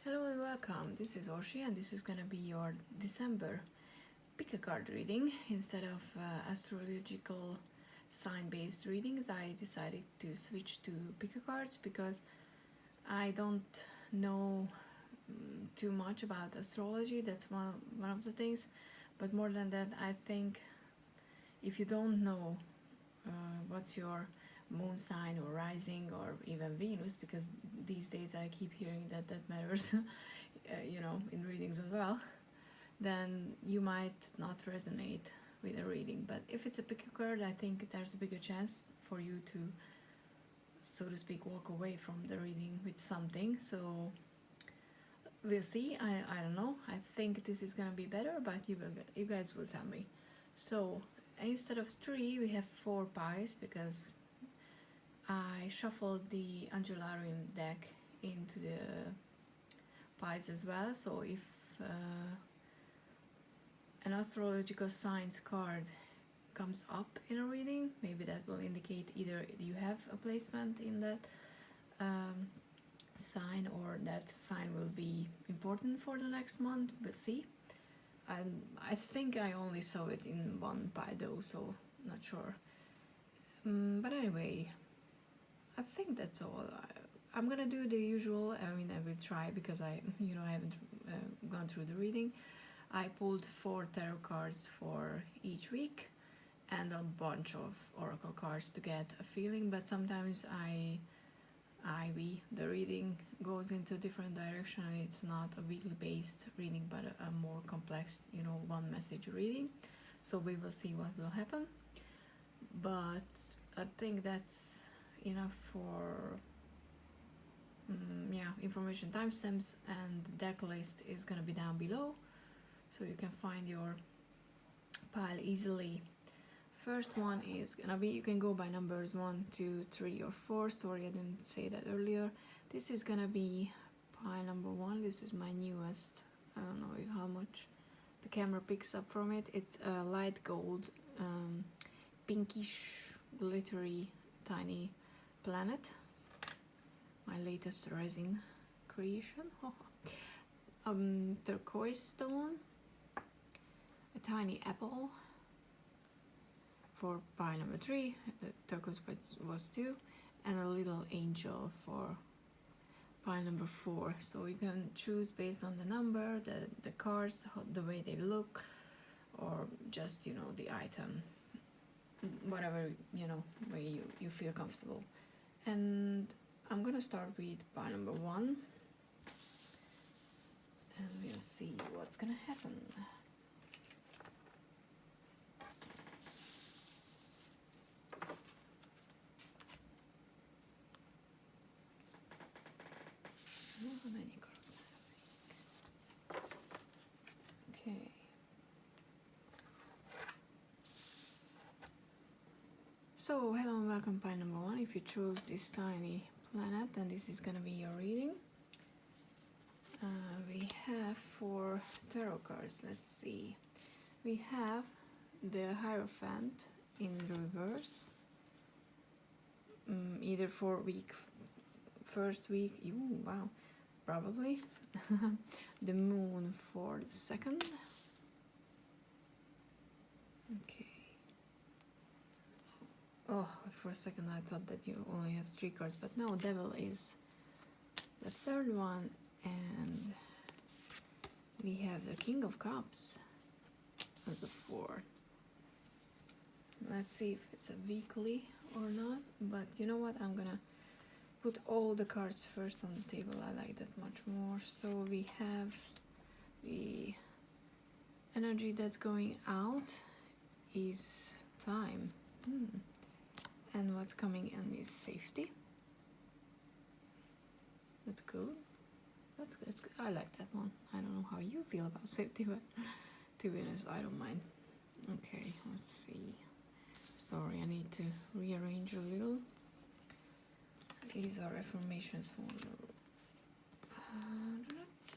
Hello and welcome. This is Oshi and this is gonna be your December pick a card reading. Instead of astrological sign-based readings, I decided to switch to pick a cards because I don't know too much about astrology. That's one of the things. But more than that, I think if you don't know what's your moon sign or rising or even Venus, because these days I keep hearing that that matters in readings as well, then you might not resonate with a reading. But if it's a pick a card, I think there's a bigger chance for you to, so to speak, walk away from the reading with something. So we'll see. I don't know. I think this is gonna be better, but you guys will tell me. So instead of 3 we have 4 pies because I shuffled the Angelarium deck into the pies as well. So if an astrological signs card comes up in a reading, maybe that will indicate either you have a placement in that sign or that sign will be important for the next month. We'll see. I think I only saw it in one pie though, so not sure. But anyway, I think that's all. I'm gonna do the usual. I mean, I will try because I haven't gone through the reading. I pulled 4 tarot cards for each week and a bunch of oracle cards to get a feeling. But sometimes the reading goes into a different direction. It's not a weekly based reading, but a more complex, one message reading. So we will see what will happen. But I think that's enough for information. Timestamps and deck list is gonna be down below, so you can find your pile easily. First one is gonna be, you can go by numbers 1, 2, 3 or 4. Sorry, I didn't say that earlier. This is gonna be pile number 1. This is my newest. I don't know how much the camera picks up from it. It's a light gold, pinkish, glittery, tiny planet. My latest resin creation. Turquoise stone, a tiny apple for pile number 3. The turquoise was 2, and a little angel for pile number 4. So you can choose based on the number, the cards, the way they look, or just the item, whatever way you feel comfortable. And I'm gonna start with pile number 1 and we'll see what's gonna happen. Okay. So hello and welcome pile number 1. If you chose this tiny planet, then this is gonna be your reading. We have 4 tarot cards. Let's see. We have the Hierophant in reverse, either for first week. Ooh, wow, probably. The Moon for the second. Okay. Oh, for a second I thought that you only have 3 cards, but no, Devil is the third one, and we have the King of Cups as the 4th. Let's see if it's a weekly or not, but you know what, I'm gonna put all the cards first on the table. I like that much more. So we have the energy that's going out is time. And what's coming in is safety. That's good. That's good. I like that one. I don't know how you feel about safety, but to be honest, I don't mind. Okay, let's see. Sorry, I need to rearrange a little. These are affirmations for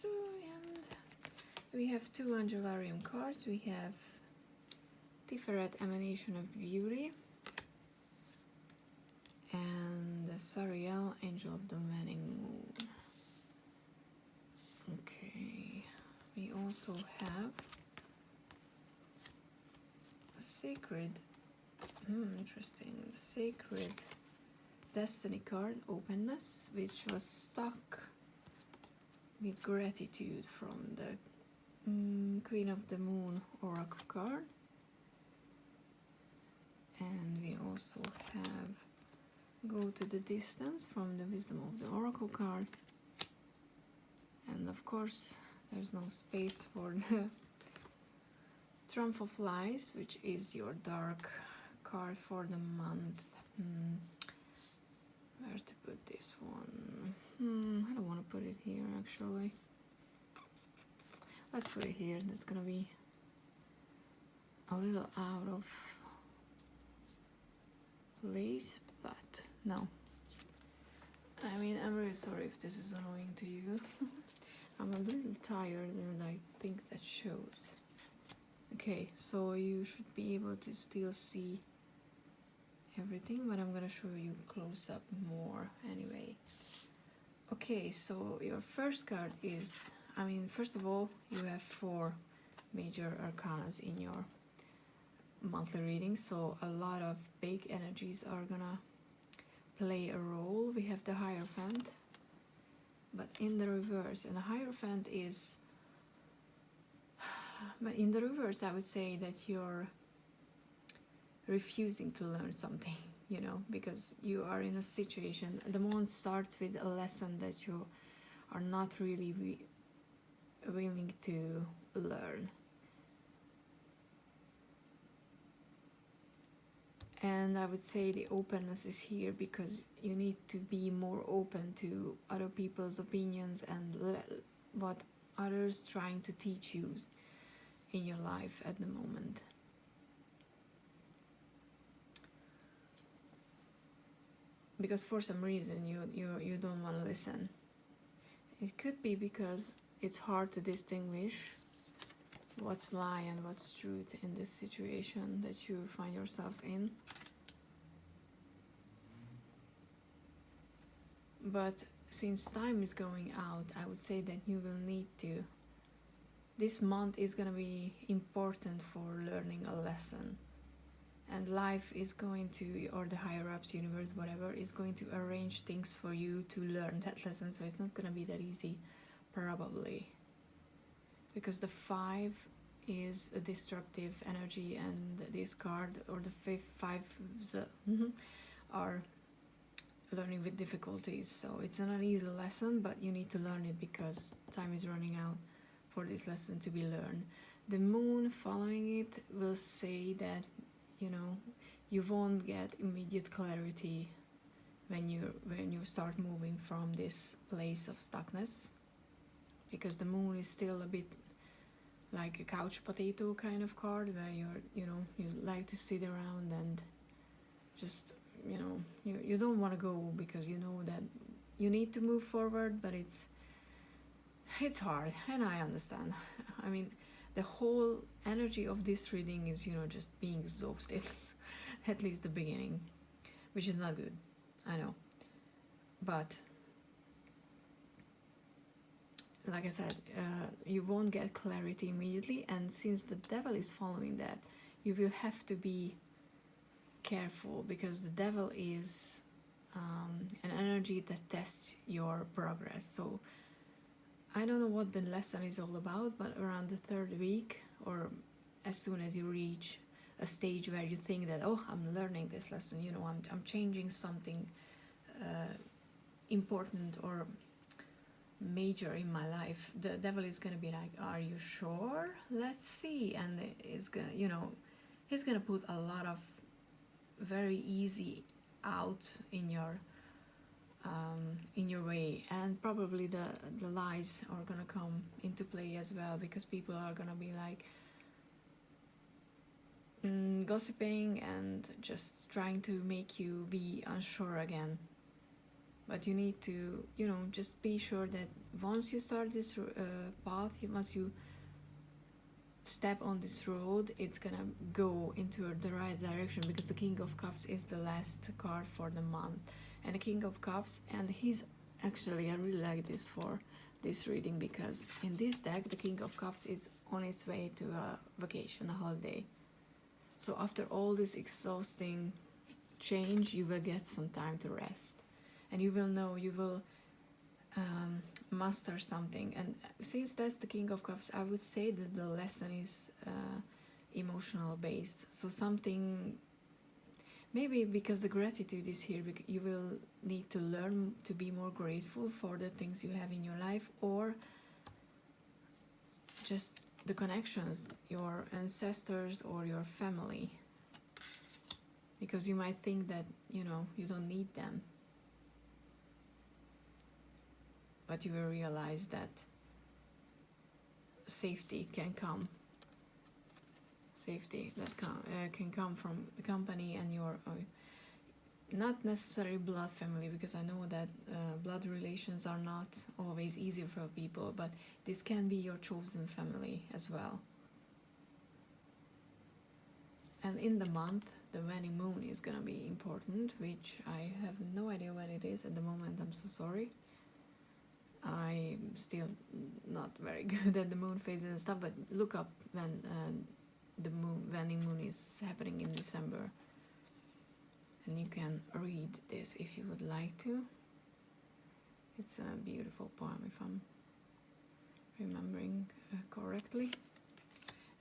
and we have 2 Angelarium cards. We have Tiferet, Emanation of Beauty, and the Sariel, Angel of the Waning Moon. also have a sacred, interesting, sacred destiny card, openness, which was stuck with gratitude from the Queen of the Moon Oracle card. And we also have Go to the Distance from the Wisdom of the Oracle card. And of course, there's no space for the Trump of Lies, which is your dark card for the month. Where to put this one? I don't want to put it here actually. Let's put it here. That's gonna be a little out of place, but no. I mean, I'm really sorry if this is annoying to you. I'm a little tired and I think that shows. Okay, so you should be able to still see everything, but I'm gonna show you close up more anyway. Okay, so your first card is, I mean, first of all, you have 4 major arcanas in your monthly reading, so a lot of big energies are gonna play a role. We have the Hierophant, but in the reverse, and the Hierophant is, but in the reverse, I would say that you're refusing to learn something, you know, because you are in a situation. The month starts with a lesson that you are not really willing to learn. And I would say the openness is here because you need to be more open to other people's opinions and what others trying to teach you in your life at the moment. Because for some reason you don't want to listen. It could be because it's hard to distinguish what's lie and what's truth in this situation that you find yourself in. But since time is going out, I would say that you will need to, this month is going to be important for learning a lesson, and life is going to, or the higher ups, universe, whatever, is going to arrange things for you to learn that lesson. So it's not going to be that easy, probably, because the 5 is a destructive energy, and this card, or the 5 are learning with difficulties. So it's not an easy lesson, but you need to learn it because time is running out for this lesson to be learned. The moon following it will say that, you know, you won't get immediate clarity when you start moving from this place of stuckness, because the moon is still a bit like a couch potato kind of card, where you like to sit around and just, you know, you don't want to go because you know that you need to move forward, but it's hard, and I understand. I mean, the whole energy of this reading is, you know, just being exhausted, at least the beginning, which is not good, I know. But like I said, you won't get clarity immediately, and since the devil is following that, you will have to be careful, because the devil is an energy that tests your progress. So I don't know what the lesson is all about, but around the 3rd week, or as soon as you reach a stage where you think that, oh, I'm learning this lesson, you know, I'm changing something important or major in my life, the devil is gonna be like, are you sure? Let's see. And it's gonna, you know, he's gonna put a lot of very easy out in your way, and probably the lies are gonna come into play as well, because people are gonna be like gossiping and just trying to make you be unsure again. But you need to, you know, just be sure that once you start this path, once you step on this road, it's gonna go into the right direction, because the King of Cups is the last card for the month. And the King of Cups, and he's actually, I really like this for this reading, because in this deck the King of Cups is on its way to a vacation, a holiday. So after all this exhausting change, you will get some time to rest, and you will know, you will master something. And since that's the King of Cups, I would say that the lesson is emotional based. So something, maybe because the gratitude is here, you will need to learn to be more grateful for the things you have in your life, or just the connections, your ancestors or your family, because you might think that, you know, you don't need them, but you will realize that safety can come. Safety that can come from the company and your not necessarily blood family, because I know that blood relations are not always easy for people, but this can be your chosen family as well. And in the month, the waning moon is gonna be important, which I have no idea when it is at the moment. I'm so sorry. I'm still not very good at the moon phases and stuff, but look up when the waning moon is happening in December, and you can read this if you would like to. It's a beautiful poem, if I'm remembering correctly.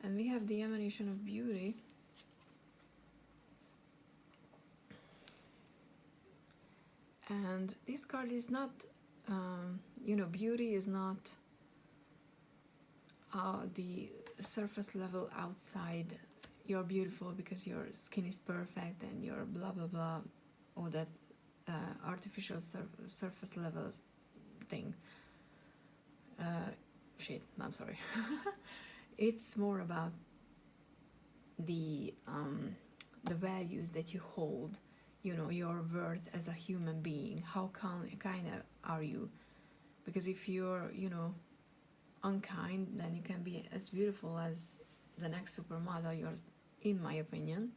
And we have the Emanation of Beauty. And this card is not, you know, beauty is not the surface level outside. You're beautiful because your skin is perfect and you're blah blah blah, all that artificial surface level thing. Shit, I'm sorry. It's more about the values that you hold, you know, your worth as a human being. How kind are you? Because if you're, you know, unkind, then you can be as beautiful as the next supermodel. You're, in my opinion,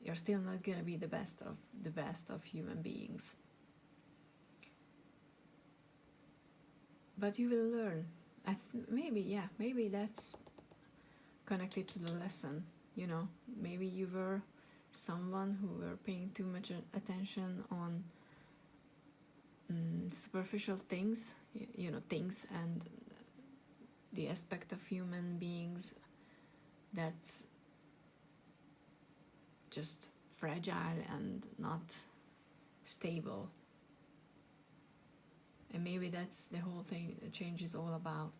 you're still not gonna be the best of human beings. But you will learn. Maybe that's connected to the lesson. You know, maybe you were someone who were paying too much attention on superficial things, you know, things and the aspect of human beings that's just fragile and not stable. And maybe that's the whole thing the change is all about.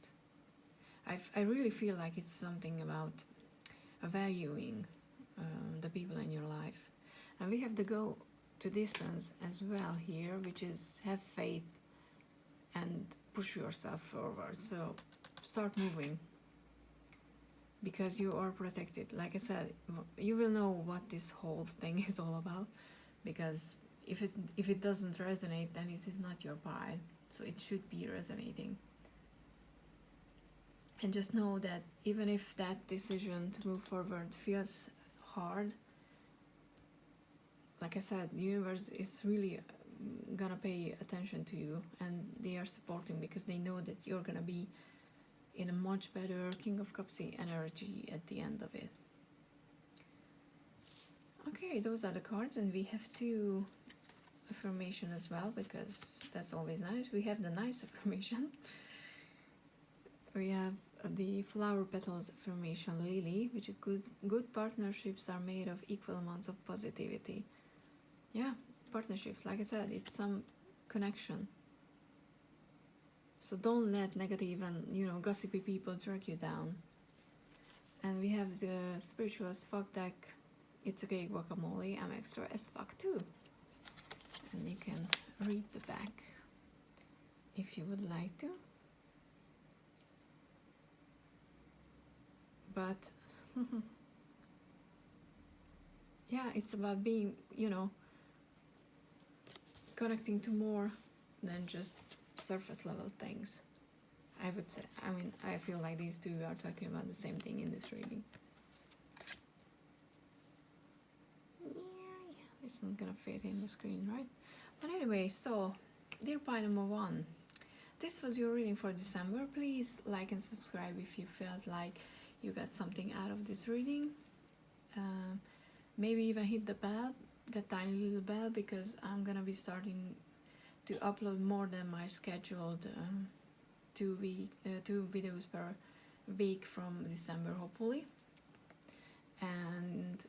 I really feel like it's something about valuing the people in your life. And we have to go to distance as well here, which is have faith and push yourself forward. So start moving, because you are protected. Like I said, you will know what this whole thing is all about, because if it doesn't resonate, then it is not your pile. So it should be resonating. And just know that even if that decision to move forward feels hard, like I said, the universe is really gonna pay attention to you, and they are supporting, because they know that you're gonna be in a much better King of Cups energy at the end of it. Okay, those are the cards, and we have 2 affirmation as well, because that's always nice. We have the nice affirmation. We have the flower petals affirmation, Lily, which is good partnerships are made of equal amounts of positivity. Yeah, partnerships, like I said, it's some connection. So don't let negative and, you know, gossipy people drag you down. And we have the spiritual as fuck deck. It's okay, guacamole. I'm extra as fuck too. And you can read the back if you would like to. But yeah, it's about being, you know, connecting to more than just surface level things, I would say. I mean, I feel like these two are talking about the same thing in this reading. Yeah, it's not gonna fit in the screen, right? But anyway, so dear pile number 1, this was your reading for December. Please like and subscribe if you felt like you got something out of this reading. Maybe even hit the bell, the tiny little bell, because I'm gonna be starting to upload more than my scheduled two videos per week from December, hopefully. And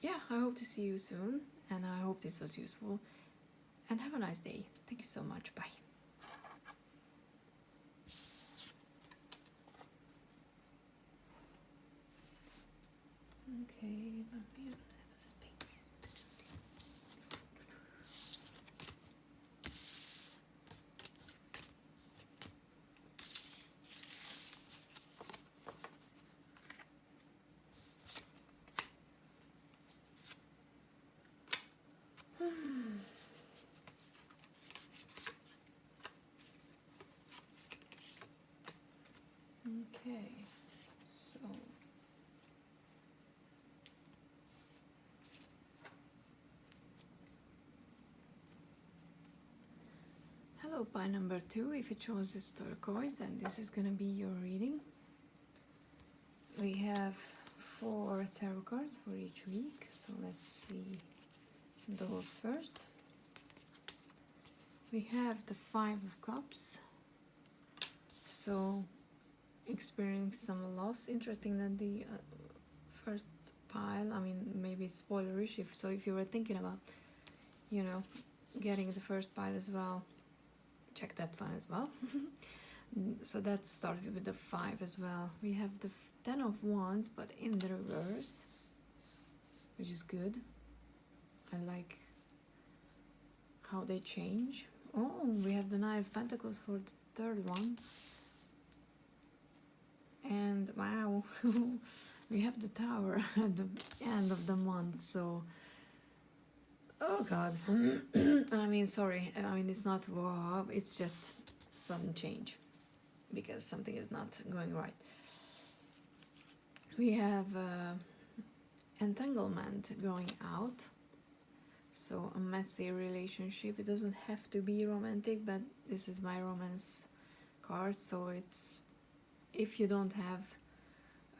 yeah, I hope to see you soon, and I hope this was useful, and have a nice day. Thank you so much. Bye. Okay, but we don't have a space. Okay, so hello, pile number 2. If you chose this turquoise, then this is gonna be your reading. We have 4 tarot cards for each week, so let's see those first. We have the 5 of Cups, so experiencing some loss. Interesting that the first pile, I mean, maybe it's spoilerish, so if you were thinking about, you know, getting the first pile as well, check that one as well. So that started with the 5 as well. We have the 10 of Wands, but in the reverse, which is good. I like how they change. Oh, we have the 9 of Pentacles for the third one. And wow, we have the Tower at the end of the month, so oh god. I mean, sorry, I mean, it's not wow, it's just sudden change because something is not going right. We have entanglement going out, so a messy relationship. It doesn't have to be romantic, but this is my romance card, so it's, if you don't have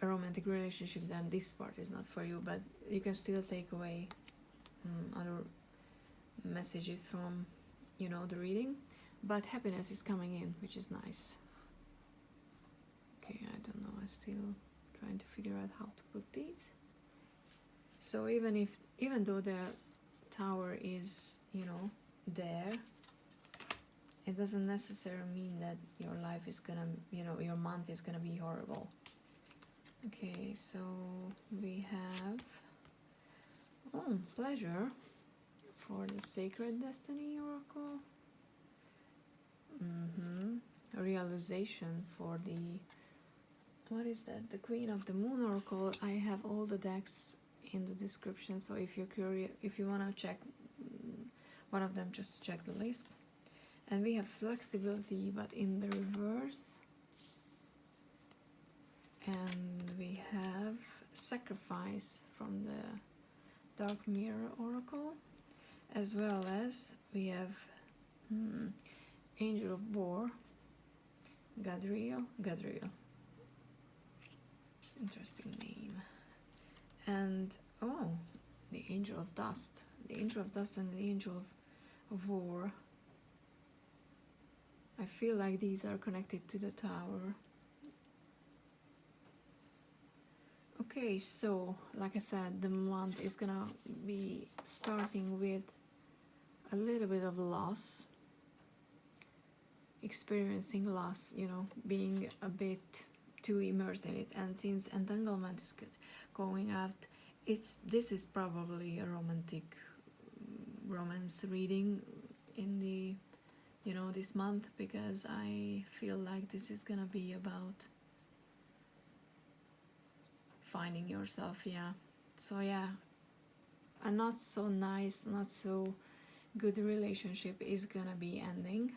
a romantic relationship, then this part is not for you, but you can still take away other messages from, you know, the reading. But happiness is coming in, which is nice. Okay, I don't know, I'm still trying to figure out how to put these. So even though the Tower is, you know, there, it doesn't necessarily mean that your life is gonna, you know, your month is gonna be horrible. Okay, so we have pleasure for the Sacred Destiny Oracle. Realization for the, what is that? The Queen of the Moon Oracle. I have all the decks in the description, so if you're curious, if you want to check one of them, just check the list. And we have flexibility, but in the reverse. And we have sacrifice from the Dark Mirror Oracle, as well as we have Angel of War, Gadriel, interesting name, and oh, the Angel of Dust, and the Angel of War. I feel like these are connected to the Tower. Okay, so like I said, the month is gonna be starting with a little bit of loss, experiencing loss, you know, being a bit too immersed in it. And since entanglement is going out, this is probably a romance reading in the, you know, this month, because I feel like this is gonna be about finding yourself. Yeah, so yeah, a not so nice, not so good relationship is gonna be ending.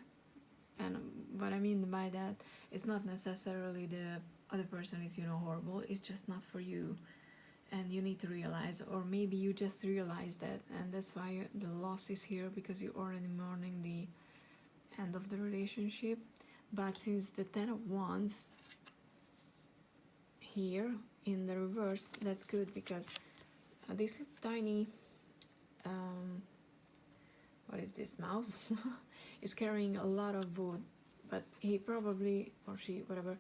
And what I mean by that, it's not necessarily the other person is, you know, horrible, it's just not for you, and you need to realize, or maybe you just realize that, and that's why the loss is here, because you're already mourning the end of the relationship. But since the Ten of Wands here in the reverse, that's good, because this tiny what is this, mouse is carrying a lot of wood, but he probably, or she, whatever,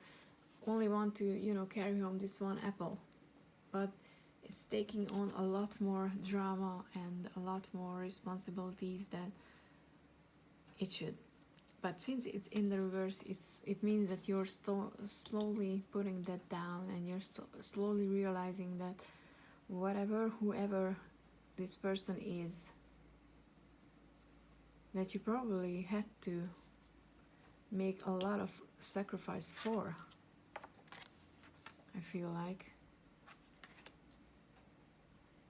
only want to, you know, carry home this one apple, but it's taking on a lot more drama and a lot more responsibilities than it should. But since it's in the reverse, it means that you're slowly putting that down, and you're slowly realizing that whoever this person is, that you probably had to make a lot of sacrifice for, I feel like.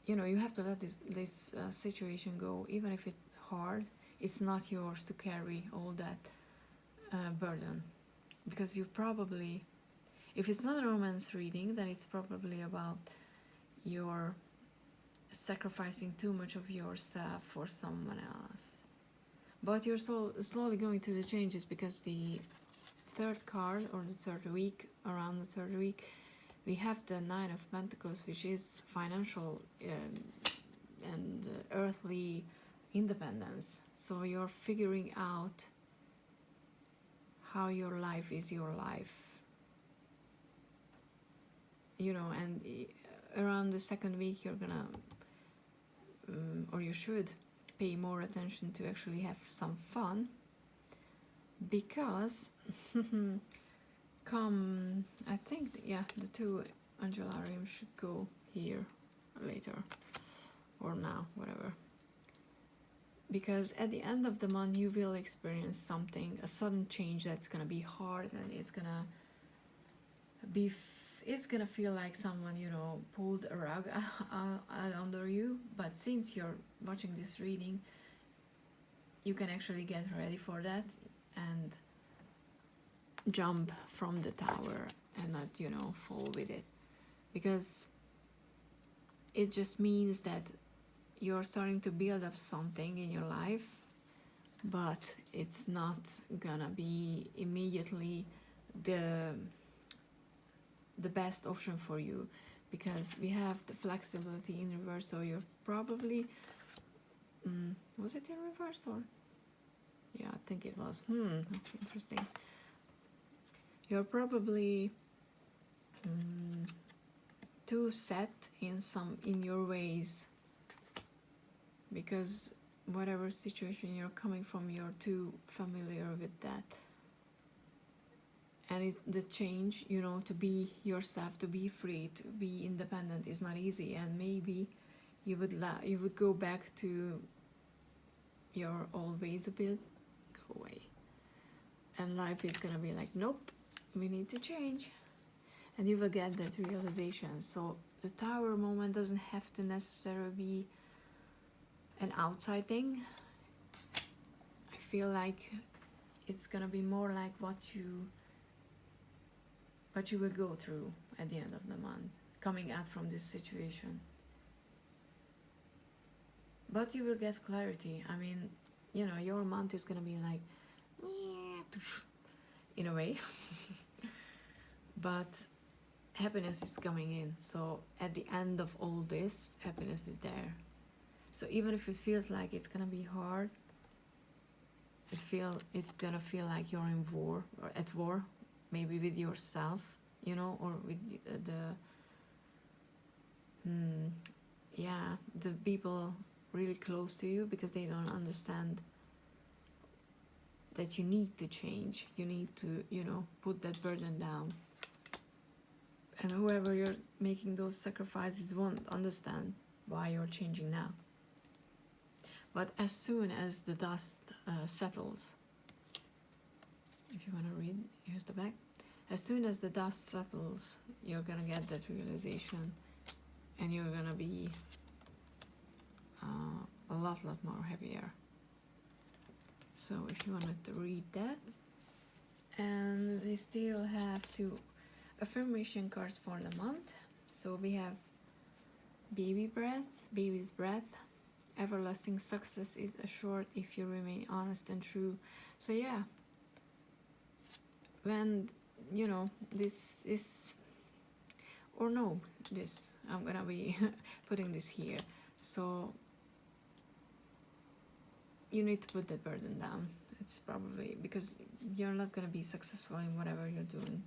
You know, you have to let this situation go, even if it's hard. It's not yours to carry all that burden, because you probably, if it's not a romance reading, then it's probably about your sacrificing too much of yourself for someone else. But you're slowly going through the changes, because the third card, or the third week, around the third week, we have the Nine of Pentacles, which is financial and earthly independence. So you're figuring out how your life is your life, you know. And around the second week, you're gonna or you should pay more attention to actually have some fun, because come, I think, yeah, the two Angelarium should go here later, or now, whatever. Because at the end of the month, you will experience something, a sudden change that's gonna be hard, and it's gonna feel like someone, you know, pulled a rug under you. But since you're watching this reading, you can actually get ready for that and jump from the tower and not, you know, fall with it, because it just means that you're starting to build up something in your life, but it's not gonna be immediately the best option for you, because we have the flexibility in reverse. So you're probably was it in reverse, or yeah, I think it was. Interesting. You're probably too set in your ways, because whatever situation you're coming from, you're too familiar with that. And the change, you know, to be yourself, to be free, to be independent is not easy. And maybe you would go back to your old ways a bit. Go away. And life is gonna be like, nope, we need to change. And you will get that realization. So the tower moment doesn't have to necessarily be an outside thing. I feel like it's gonna be more like what you will go through at the end of the month, coming out from this situation. But you will get clarity. I mean, you know, your month is gonna be like in a way. But happiness is coming in. So at the end of all this, happiness is there. So even if it feels like it's gonna be hard, it's gonna feel like you're in war, or at war, maybe with yourself, you know, or with the people really close to you, because they don't understand that you need to change. You need to, you know, put that burden down. And whoever you're making those sacrifices won't understand why you're changing now. But as soon as the dust settles, if you want to read, here's the back. As soon as the dust settles, you're gonna get that realization, and you're gonna be a lot more happier. So if you wanted to read that. And we still have two affirmation cards for the month. So we have baby's breath. Everlasting success is assured if you remain honest and true. So yeah, when, you know, this is, or no, this, I'm gonna be putting this here. So you need to put that burden down. It's probably because you're not gonna be successful in whatever you're doing.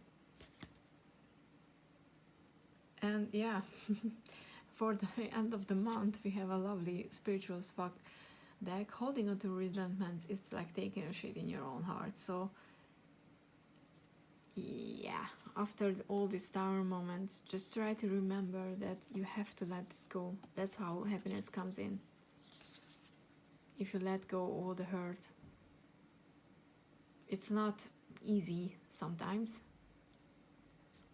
And yeah, for the end of the month, we have a lovely spiritual spark deck. Holding on to resentments, it's like taking a shit in your own heart. So yeah, after all these tower moments, just try to remember that you have to let it go. That's how happiness comes in. If you let go all the hurt. It's not easy sometimes,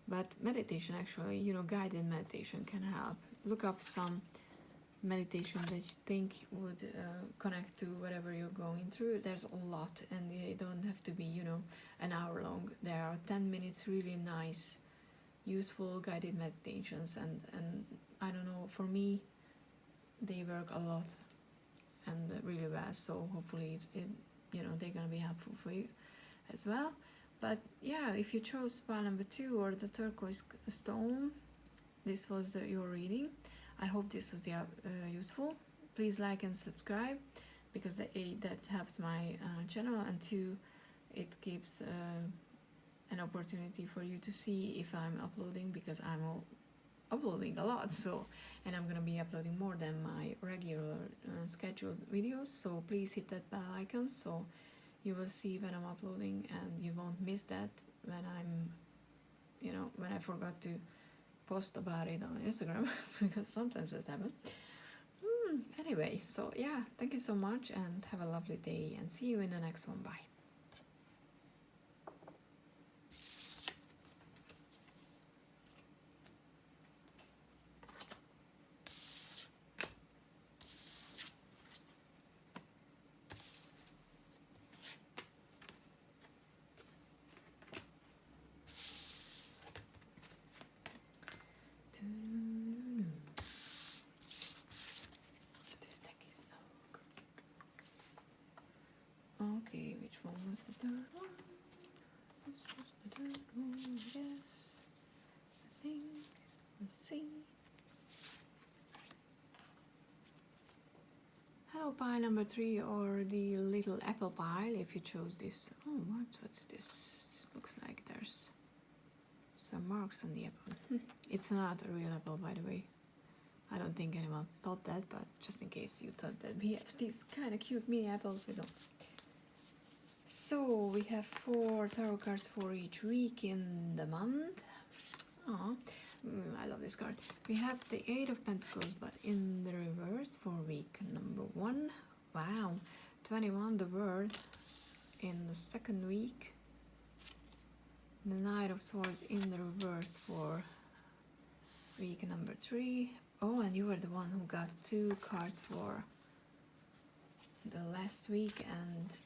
but meditation actually, you know, guided meditation can help. Look up some meditation that you think would connect to whatever you're going through. There's a lot, and they don't have to be, you know, an hour long. There are 10 minutes really nice, useful guided meditations, and I don't know, for me they work a lot and really well, so hopefully it you know, they're gonna be helpful for you as well. But yeah, if you chose pile number 2 or the turquoise stone, this was your reading. I hope this was useful. Please like and subscribe, because that helps my channel, and 2, it gives an opportunity for you to see if I'm uploading, because I'm uploading a lot, so, and I'm gonna be uploading more than my regular scheduled videos, so please hit that bell icon so you will see when I'm uploading, and you won't miss that when I'm, you know, when I forgot to post about it on Instagram because sometimes that happens. Anyway, so yeah, thank you so much and have a lovely day, and see you in the next one. Bye. This deck is so good. Okay, which one was the third one? This was the third one, yes. I think. Let's see. Hello, pile number 3, or the little apple pile, if you chose this. Oh, what's this? Looks like there's some marks on the apple. It's not a real apple, by the way. I don't think anyone thought that, but just in case you thought that we have these kind of cute mini apples, we don't. So we have 4 tarot cards for each week in the month. Aww. I love this card. We have the 8 of Pentacles, but in the reverse for week number 1. Wow, 21, the Word in the second week. The Knight of Swords in the reverse for week number 3. Oh, and you were the one who got 2 cards for the last week, and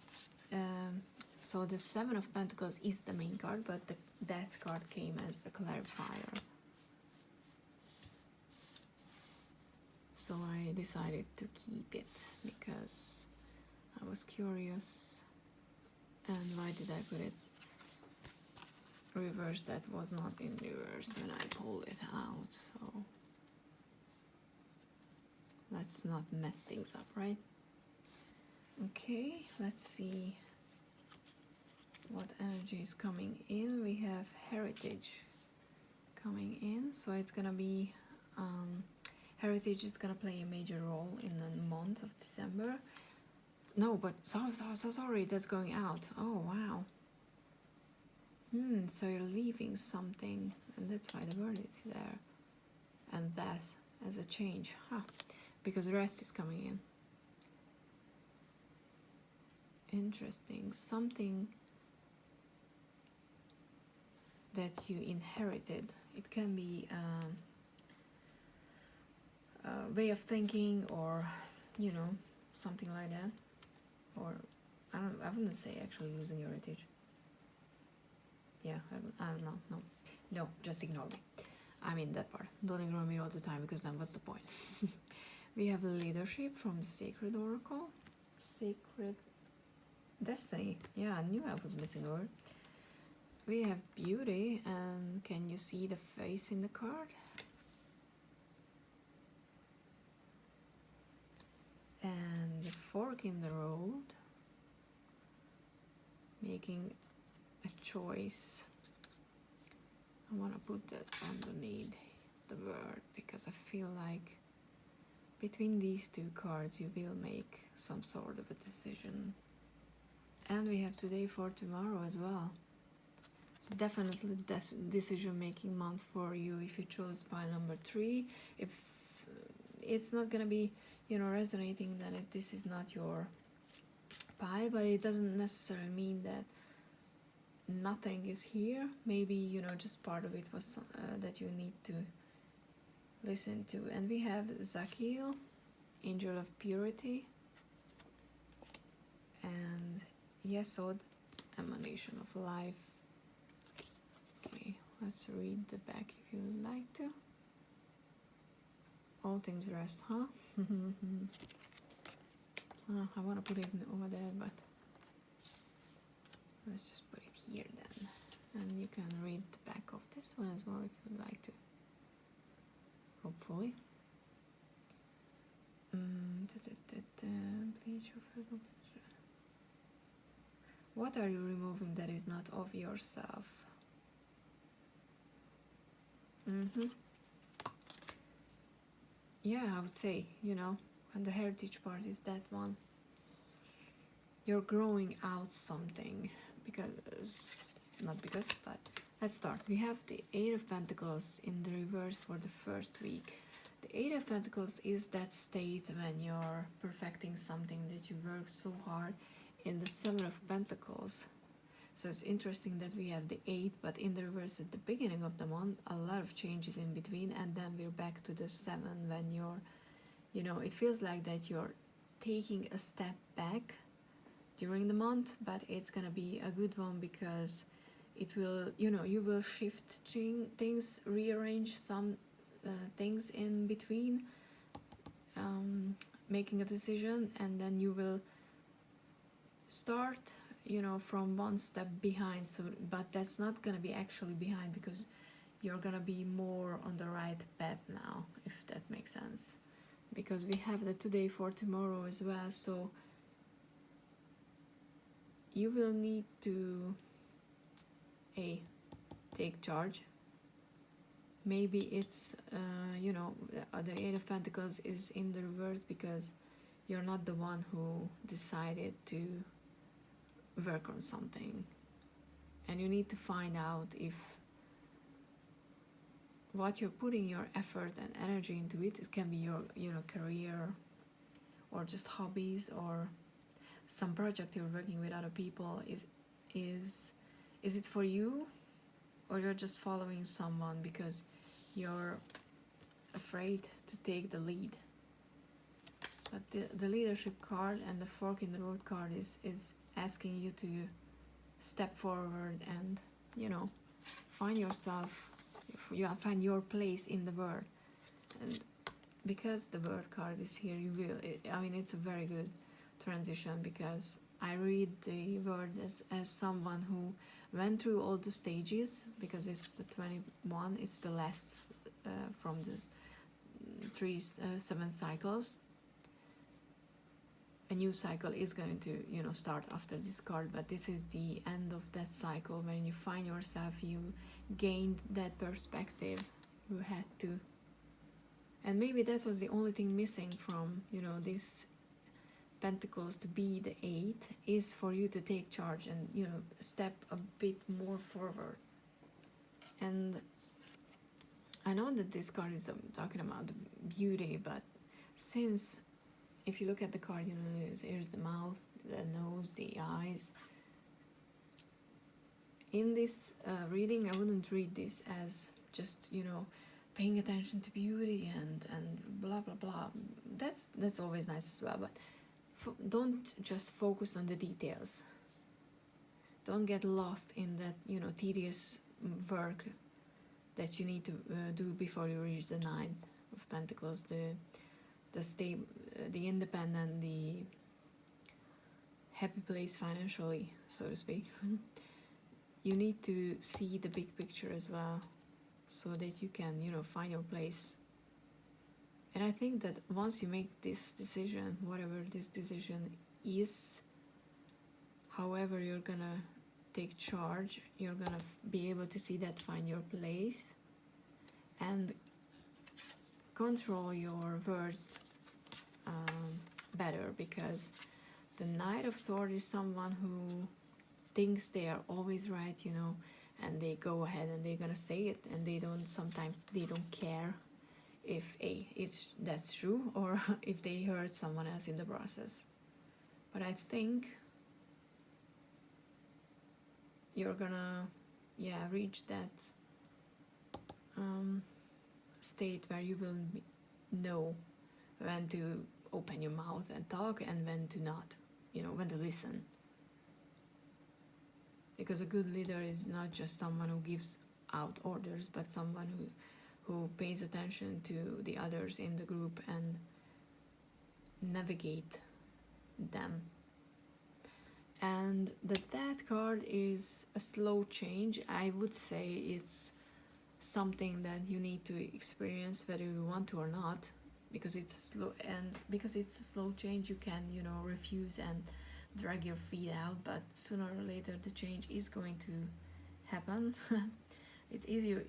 so the 7 of Pentacles is the main card, but the Death card came as a clarifier. So I decided to keep it because I was curious. And why did I put it reverse? That was not in reverse when I pulled it out, so let's not mess things up, right? Okay, let's see what energy is coming in. We have Heritage coming in, so it's gonna be Heritage is gonna play a major role in the month of December. No, but so sorry, that's going out. Oh wow. So you're leaving something, and that's why the word is there. And that as a change, because rest is coming in. Interesting. Something that you inherited. It can be a way of thinking, or you know, something like that. Or I wouldn't say actually losing your heritage. Yeah, I don't know. No, just ignore me. I mean that part. Don't ignore me all the time, because then what's the point? We have leadership from the Sacred Oracle. Sacred Destiny. Yeah, I knew I was missing a word. We have beauty, and can you see the face in the card? And the fork in the road, making a choice. I want to put that underneath the word because I feel like between these two cards you will make some sort of a decision. And we have today for tomorrow as well. So definitely decision making month for you if you chose pile number 3. If it's not gonna be, you know, resonating, then this is not your pile, but it doesn't necessarily mean that nothing is here. Maybe, you know, just part of it was that you need to listen to. And we have Zakil, Angel of Purity, and Yesod, Emanation of Life. Okay, let's read the back if you would like to. All things rest, huh? I want to put it over there, but let's just put it here then. And you can read the back of this one as well if you'd like to. Hopefully. What are you removing that is not of yourself? Yeah, I would say, you know, and the heritage part is that one. You're growing out something but let's start. We have the Eight of Pentacles in the reverse for the first week. The Eight of Pentacles is that state when you're perfecting something that you work so hard. In the Seven of Pentacles, so it's interesting that we have the 8, but in the reverse at the beginning of the month, a lot of changes in between, and then we're back to the 7 when you're, you know, it feels like that you're taking a step back during the month, but it's gonna be a good one because it will, you know, you will shift things, rearrange some things in between, making a decision, and then you will start, you know, from one step behind. So but that's not gonna be actually behind because you're gonna be more on the right path now, if that makes sense, because we have the today for tomorrow as well. So you will need to take charge. Maybe it's you know, the Eight of Pentacles is in the reverse because you're not the one who decided to work on something, and you need to find out if what you're putting your effort and energy into it can be your, you know, career or just hobbies or some project you're working with other people. Is it for you, or you're just following someone because you're afraid to take the lead? But the leadership card and the fork in the road card is asking you to step forward and, you know, find yourself, find your place in the world. And because the word card is here, you will, I mean, it's a very good transition because I read the word as someone who went through all the stages, because it's the 21, it's the last from the 7 cycles. A new cycle is going to, you know, start after this card, but this is the end of that cycle. When you find yourself, you gained that perspective, you had to, and maybe that was the only thing missing from, you know, this Pentacles to be the 8, is for you to take charge and, you know, step a bit more forward. And I know that this card is talking about beauty, but since if you look at the card, you know, there's the mouth, the nose, the eyes. In this reading, I wouldn't read this as just, you know, paying attention to beauty and blah blah blah. That's always nice as well, but don't just focus on the details. Don't get lost in that, you know, tedious work that you need to do before you reach the 9 of Pentacles, the stable, the independent, the happy place financially, so to speak. you need to see the big picture as well, so that you can, you know, find your place. And I think that once you make this decision, whatever this decision is, however you're gonna take charge, you're gonna be able to see that, find your place, and control your words better, because the Knight of Swords is someone who thinks they are always right, you know, and they go ahead and they're gonna say it, and they don't, sometimes they don't care if that's true, or if they hurt someone else in the process. But I think you're gonna, yeah, reach that state where you will know when to open your mouth and talk, and when to not, you know, when to listen. Because a good leader is not just someone who gives out orders, but someone who pays attention to the others in the group and navigate them. And the Death card is a slow change. I would say it's something that you need to experience whether you want to or not, because it's slow, and because it's a slow change, you can, you know, refuse and drag your feet out, but sooner or later the change is going to happen. It's easier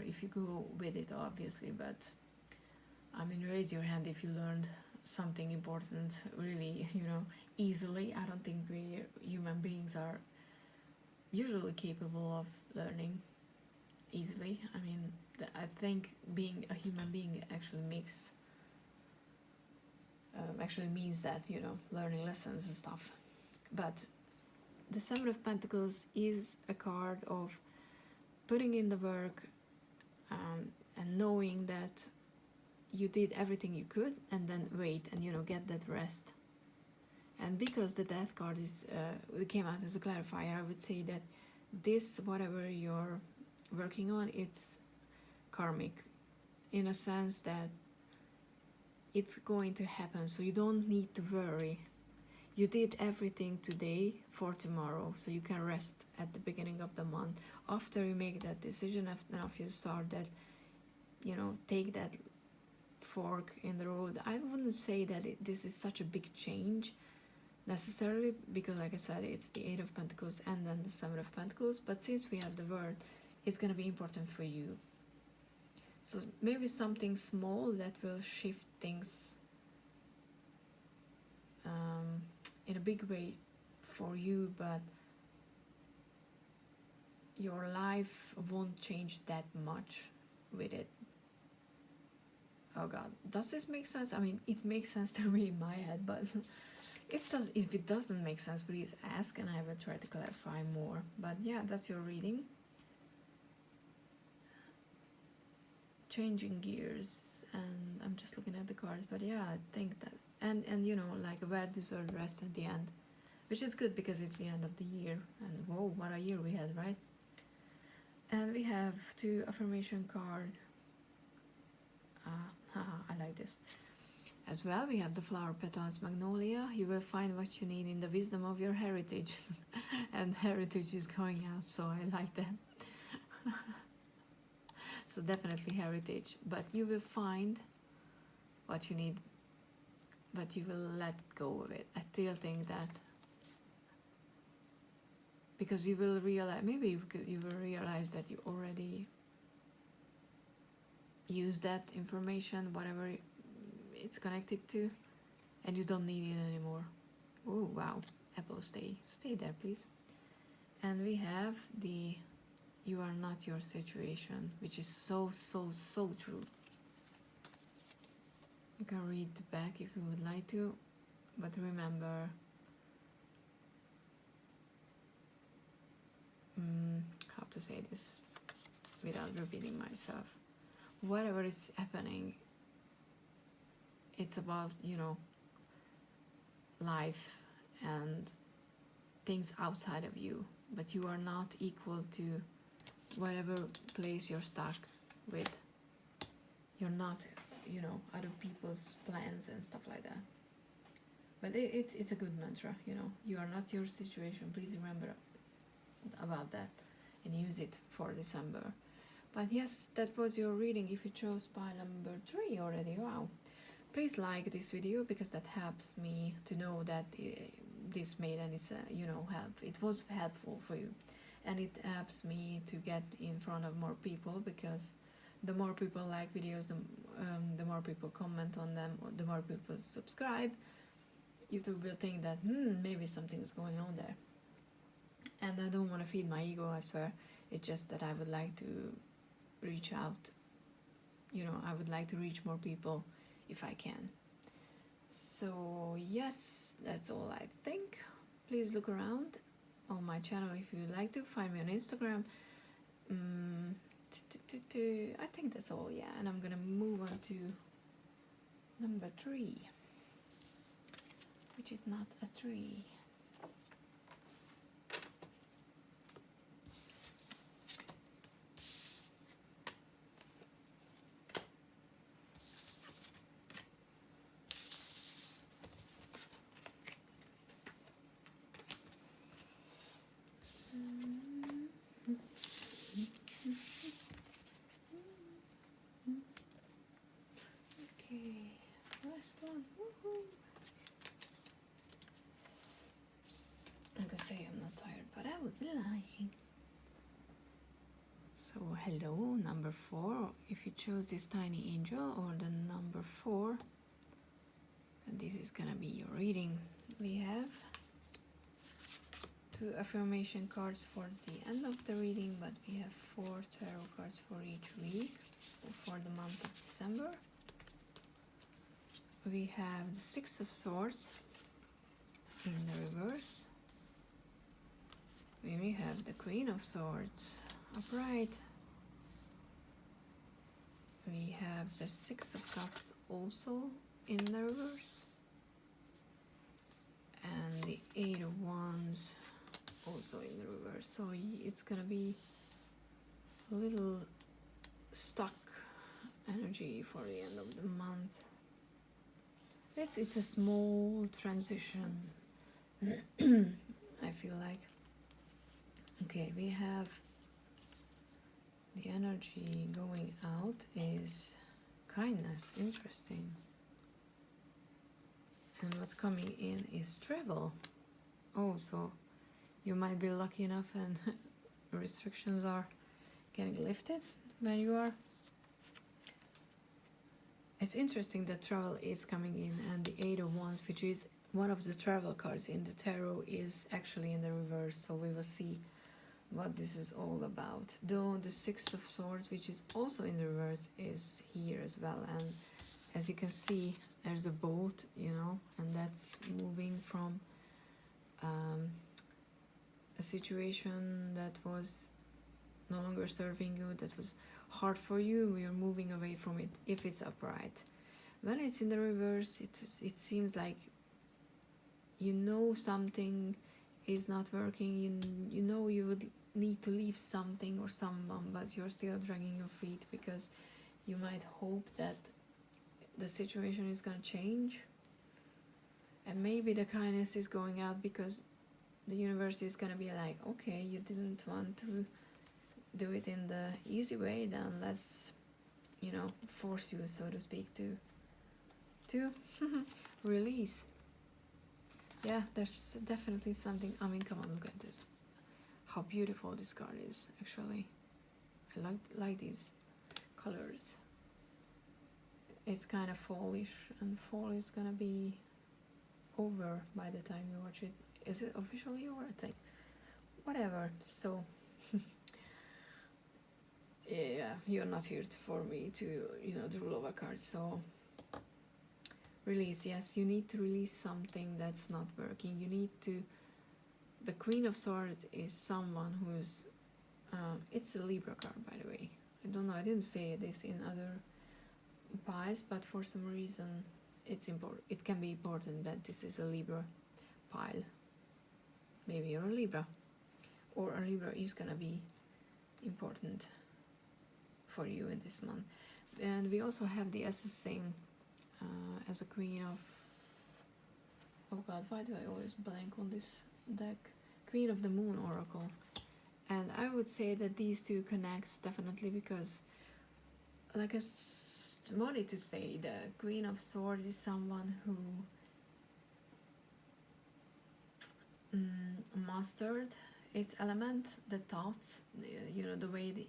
if you go with it, obviously, but I mean, raise your hand if you learned something important really, you know, easily. I don't think we human beings are usually capable of learning easily. I mean, I think being a human being actually means that, you know, learning lessons and stuff. But the Seven of Pentacles is a card of putting in the work, and knowing that you did everything you could, and then wait and, you know, get that rest. And because the Death card is it came out as a clarifier, I would say that this, whatever you're working on, it's karmic, in a sense that it's going to happen, so you don't need to worry. You did everything today for tomorrow, so you can rest at the beginning of the month. After you make that decision, after you start that, you know, take that fork in the road. I wouldn't say that this is such a big change necessarily, because like I said, it's the Eight of Pentacles and then the Seven of Pentacles, but since we have the word, it's going to be important for you. So maybe something small that will shift things in a big way for you, but your life won't change that much with it. Oh god, does this make sense? I mean, it makes sense to me in my head, but if it doesn't make sense, please ask and I will try to clarify more. But yeah, that's your reading. Changing gears, and I'm just looking at the cards, but yeah, I think that, and you know, like a well-deserved rest at the end, which is good because it's the end of the year, and whoa, what a year we had, right? And we have two affirmation cards. I like this. As well, we have the flower petals, magnolia. You will find what you need in the wisdom of your heritage. And heritage is going out, so I like that. So definitely heritage, but you will find what you need, but you will let go of it. I still think that, because you will realize, maybe you will realize that you already use that information, whatever it's connected to, and you don't need it anymore. Oh wow, Apple, stay there please. And we have the you are not your situation, which is so true. You can read the back if you would like to, but remember, how to say this without repeating myself, whatever is happening, it's about, you know, life and things outside of you, but you are not equal to whatever place you're stuck with. You're not, you know, other people's plans and stuff like that. But it's a good mantra, you know. You are not your situation. Please remember about that and use it for December. But yes, that was your reading if you chose pile number 3 already. Wow. Please like this video because that helps me to know that this made any help. It was helpful for you, and it helps me to get in front of more people, because the more people like videos, the more people comment on them, or the more people subscribe. YouTube will think that maybe something's going on there, and I don't want to feed my ego, I swear. It's just that I would like to reach out. I would like to reach more people if I can. So yes, that's all I think. Please look around on my channel if you would like to. Find me on Instagram. I think that's all, yeah. And I'm gonna move on to number 3, which is not a tree. Okay, last one. Woohoo! I could say I'm not tired, but I would be lying. So hello, number 4. If you chose this tiny angel or the number 4, then this is gonna be your reading. We have 2 affirmation cards for the end of the reading, but we have 4 tarot cards for each week for the month of December. We have the 6 of Swords in the reverse. We have the Queen of Swords upright. We have the 6 of Cups also in the reverse. And the 8 of Wands also in the reverse. So it's gonna be a little stuck energy for the end of the month. It's a small transition. I feel like. Okay, we have the energy going out is kindness, interesting. And what's coming in is travel. Oh, so you might be lucky enough and restrictions are getting lifted where you are. It's interesting that travel is coming in, and the 8 of Wands, which is one of the travel cards in the tarot, is actually in the reverse, so we will see what this is all about. Though the 6 of Swords, which is also in the reverse, is here as well, and as you can see, there's a boat, and that's moving from a situation that was no longer serving you, that was hard for you. We are moving away from it if it's upright. When it's in the reverse, it seems like something is not working. You would need to leave something or someone, but you're still dragging your feet because you might hope that the situation is gonna change, and maybe the kindness is going out because the universe is gonna be like, okay, you didn't want to do it in the easy way, then let's force you, so to speak, to release. Yeah, there's definitely something. I mean, come on, look at this, how beautiful this card is. Actually, I like these colors. It's kind of fallish, and fall is gonna be over by the time you watch it. Is it officially over? I think. Whatever. So yeah, you're not here for me to to rule over cards. So release. Yes, you need to release something that's not working. You need to. The Queen of Swords is someone who's it's a Libra card, by the way. I don't know, I didn't say this in other piles, but for some reason it's important. It can be important that this is a Libra pile. Maybe you're a Libra, or a Libra is gonna be important for you in this month. And we also have the Assassin as a Queen of, oh god, why do I always blank on this deck? Queen of the Moon Oracle. And I would say that these two connects definitely, because like I wanted to say, the Queen of Swords is someone who mastered its element, the thoughts, you know, the way that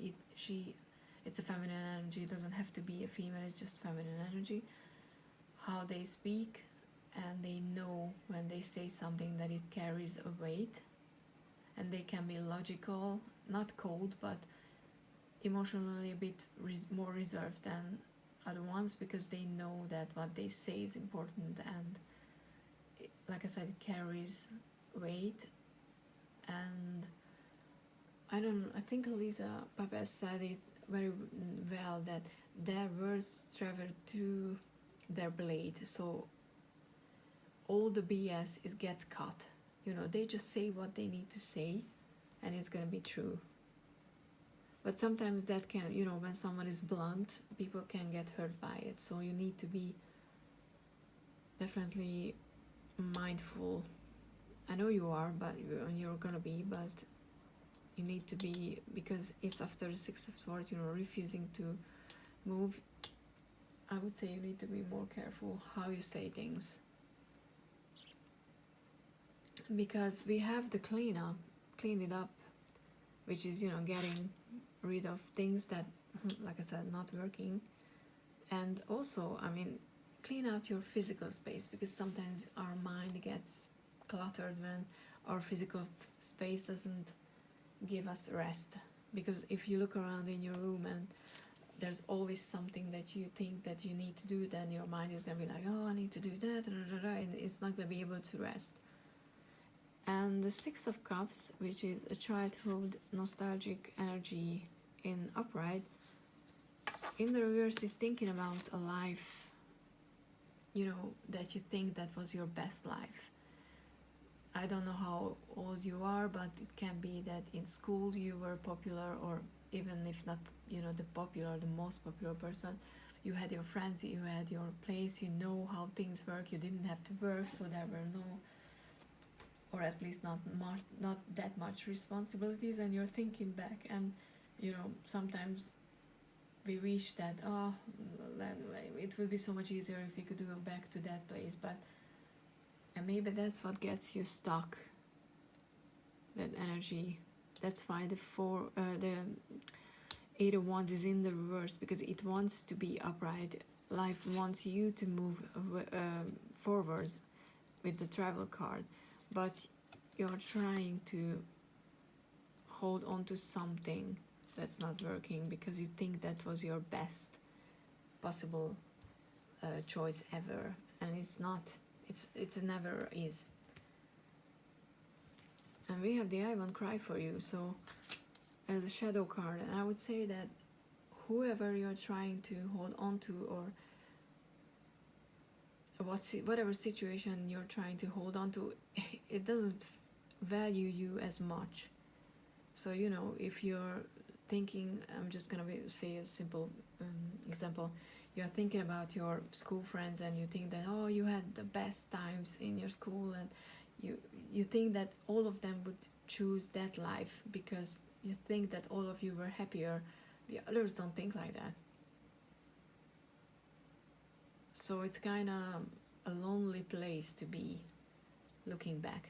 it's a feminine energy. It doesn't have to be a female, it's just feminine energy. How they speak, and they know when they say something that it carries a weight, and they can be logical, not cold, but emotionally a bit more reserved than other ones, because they know that what they say is important, and like I said, it carries weight. And I think Lisa Papez said it very well, that their words travel through their blade, so all the BS it gets cut. You know, they just say what they need to say, and it's gonna be true. But sometimes that can, you know, when someone is blunt, people can get hurt by it. So you need to be definitely mindful. I know you are, but you're gonna be, but you need to be, because it's after the Six of Swords, you know, refusing to move. I would say you need to be more careful how you say things, because we have the clean it up, which is, you know, getting rid of things that, like I said, not working. And also, I mean, clean out your physical space, because sometimes our mind gets cluttered when our physical space doesn't give us rest. Because if you look around in your room and there's always something that you think that you need to do, then your mind is going to be like, oh, I need to do that, and it's not going to be able to rest. And the Six of Cups, which is a childhood nostalgic energy in upright, in the reverse is thinking about a life, you know, that you think that was your best life. I don't know how old you are, but it can be that in school you were popular, or even if not, you know, the most popular person. You had your friends, you had your place, you know how things work, you didn't have to work, so there were no, or at least not that much responsibilities. And you're thinking back, and you know, sometimes we wish that, oh, it would be so much easier if we could go back to that place, but and maybe that's what gets you stuck, that energy. That's why the Eight of Wands is in the reverse, because it wants to be upright. Life wants you to move forward with the travel card, but you're trying to hold on to something that's not working, because you think that was your best possible choice ever, and it's not. It's never is. And we have the I won't cry for you, so as a shadow card. And I would say that whoever you're trying to hold on to, or whatever situation you're trying to hold on to, it doesn't value you as much. So, you know, if you're thinking, I'm just gonna say a simple example. You're thinking about your school friends, and you think that, oh, you had the best times in your school, and you think that all of them would choose that life because you think that all of you were happier. The others don't think like that. So it's kind of a lonely place to be, looking back.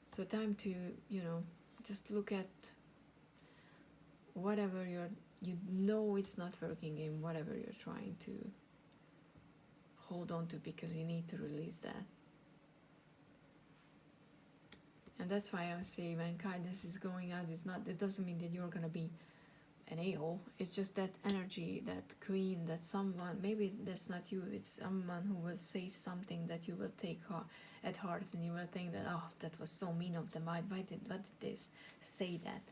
So time to, you know, just look at whatever you know it's not working in, whatever you're trying to hold on to, because you need to release that. And that's why I say when kindness is going out, it doesn't mean that you're gonna be an a-hole. It's just that energy, that queen, that someone, maybe that's not you, it's someone who will say something that you will take at heart, and you will think that, oh, that was so mean of them, why did they say that?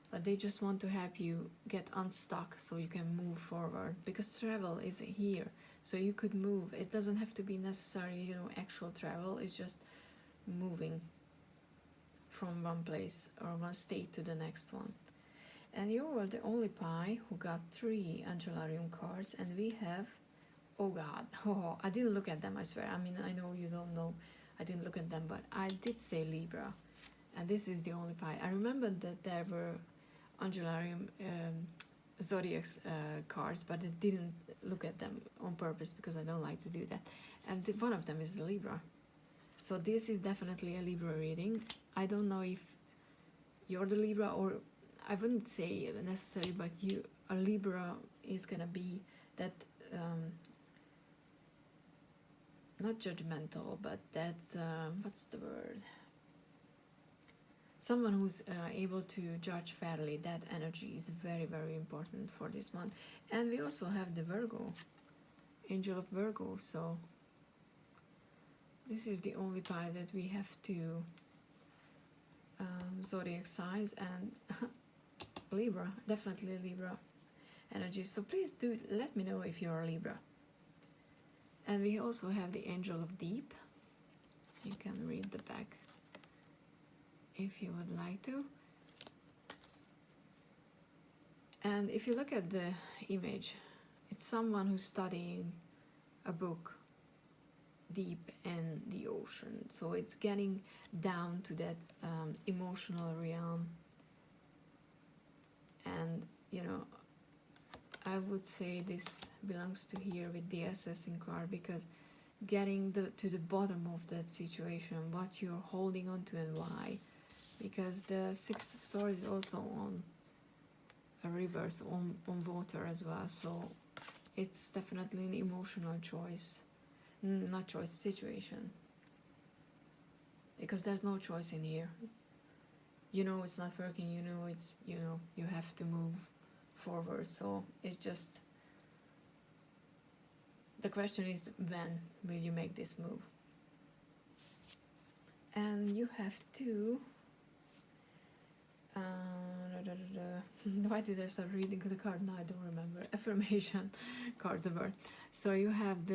But they just want to help you get unstuck so you can move forward, because travel is here, so you could move. It doesn't have to be necessary, you know, actual travel. It's just moving from one place or one state to the next one. And you were the only pie who got 3 Angelarium cards, and we have, oh god, oh, I didn't look at them, I swear. I mean, I know you don't know, I didn't look at them, but I did say Libra. And this is the only pile. I remember that there were Angelarium zodiacs cards, but I didn't look at them on purpose because I don't like to do that. And one of them is Libra. So this is definitely a Libra reading. I don't know if you're the Libra, or I wouldn't say necessarily, but a Libra is gonna be that not judgmental, but that what's the word? Someone who's able to judge fairly. That energy is very, very important for this month. And we also have the Virgo, Angel of Virgo. So this is the only pile that we have to zodiac signs, and Libra, definitely Libra energy. So please do let me know if you're a Libra. And we also have the Angel of Deep. You can read the back if you would like to. And if you look at the image, it's someone who's studying a book deep in the ocean. So it's getting down to that emotional realm. And you know, I would say this belongs to here with the Assassin card, because getting to the bottom of that situation, what you're holding on to and why. Because the Six of Swords is also on a reverse, on water as well. So it's definitely an emotional choice. Not choice, situation. Because there's no choice in here. You know it's not working, you know it's, you know, you have to move forward. So it's just, the question is, when will you make this move? And you have to why did I start reading the card? Now I don't remember. Affirmation cards, the word. So you have the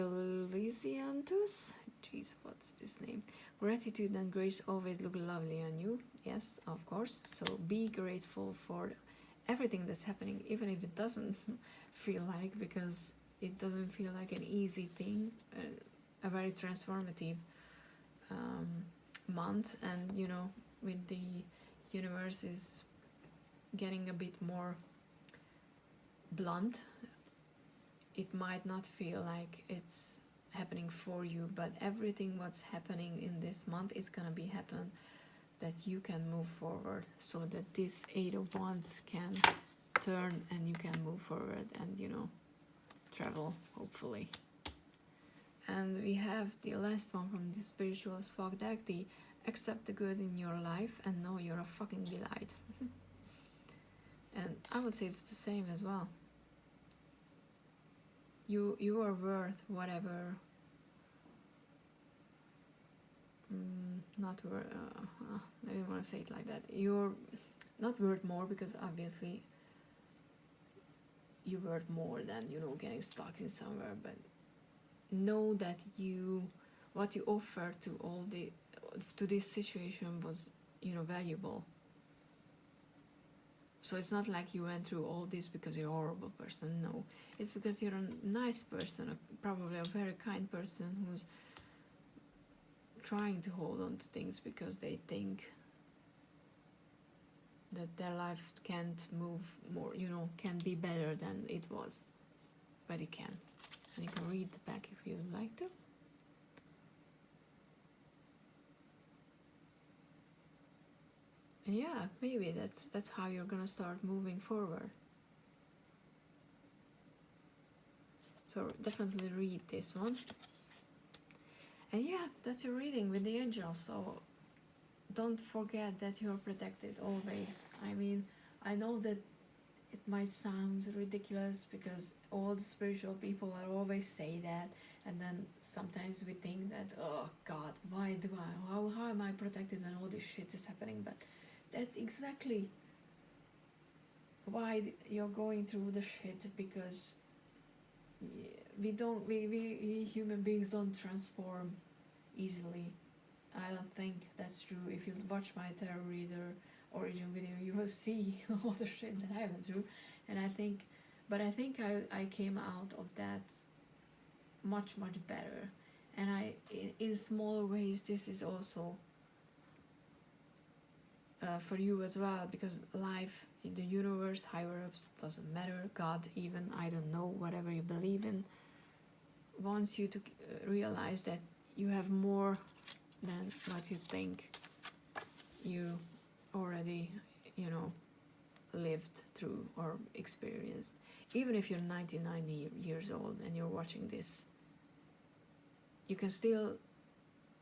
Lysianthus. Jeez, what's this name? Gratitude and grace always look lovely on you. Yes, of course. So be grateful for everything that's happening, even if it doesn't feel like, because it doesn't feel like an easy thing. A very transformative month, and you know, with the universe is getting a bit more blunt, it might not feel like it's happening for you, but everything what's happening in this month is gonna be happen that you can move forward, so that this Eight of Wands can turn and you can move forward and, you know, travel, hopefully. And we have the last one from the Spiritual Fog deck, the accept the good in your life and know you're a fucking delight. And I would say it's the same as well. You are worth whatever. Not worth. I didn't want to say it like that. You're not worth more, because obviously you're worth more than, you know, getting stuck in somewhere. But know that what you offer to this situation was, you know, valuable. So it's not like you went through all this because you're a horrible person. No, it's because you're a nice person, probably a very kind person who's trying to hold on to things because they think that their life can't move more, you know, can be better than it was. But it can. And you can read the back if you would like to. And yeah, maybe that's how you're gonna start moving forward. So definitely read this one. And yeah, that's your reading with the angels. So don't forget that you're protected always. I mean, I know that it might sound ridiculous because all the spiritual people are always say that, and then sometimes we think that, oh God, how am I protected when all this shit is happening? But that's exactly why you're going through the shit, because we human beings don't transform easily. I don't think that's true. If you watch my tarot reader origin video, you will see all the shit that I went through, and I think I came out of that much better. And in smaller ways, this is also for you as well, because life, the universe, higher ups, doesn't matter, God even, I don't know, whatever you believe in, wants you to realize that you have more than what you think you already, you know, lived through or experienced. Even if you're 99 years old and you're watching this, you can still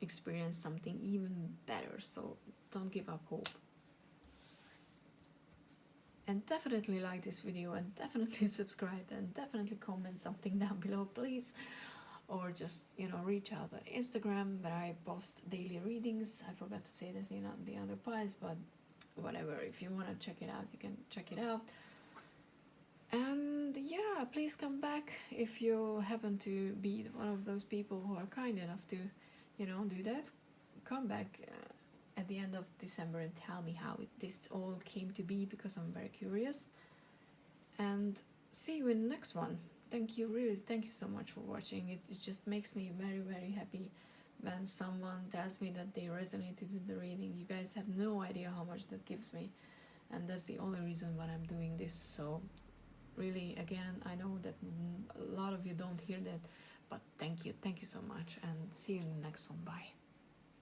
experience something even better, so don't give up hope. And definitely like this video, and definitely subscribe, and definitely comment something down below, please. Or just, you know, reach out on Instagram, where I post daily readings. I forgot to say that in the other pies, but whatever, if you want to check it out, you can check it out. And yeah, please come back if you happen to be one of those people who are kind enough to, you know, do that. Come back at the end of December and tell me how this all came to be, because I'm very curious. And see you in the next one. Thank you, really, thank you so much for watching. It just makes me very, very happy when someone tells me that they resonated with the reading. You guys have no idea how much that gives me, and that's the only reason why I'm doing this. So really, again, I know that a lot of you don't hear that, but thank you so much, and see you in the next one. Bye.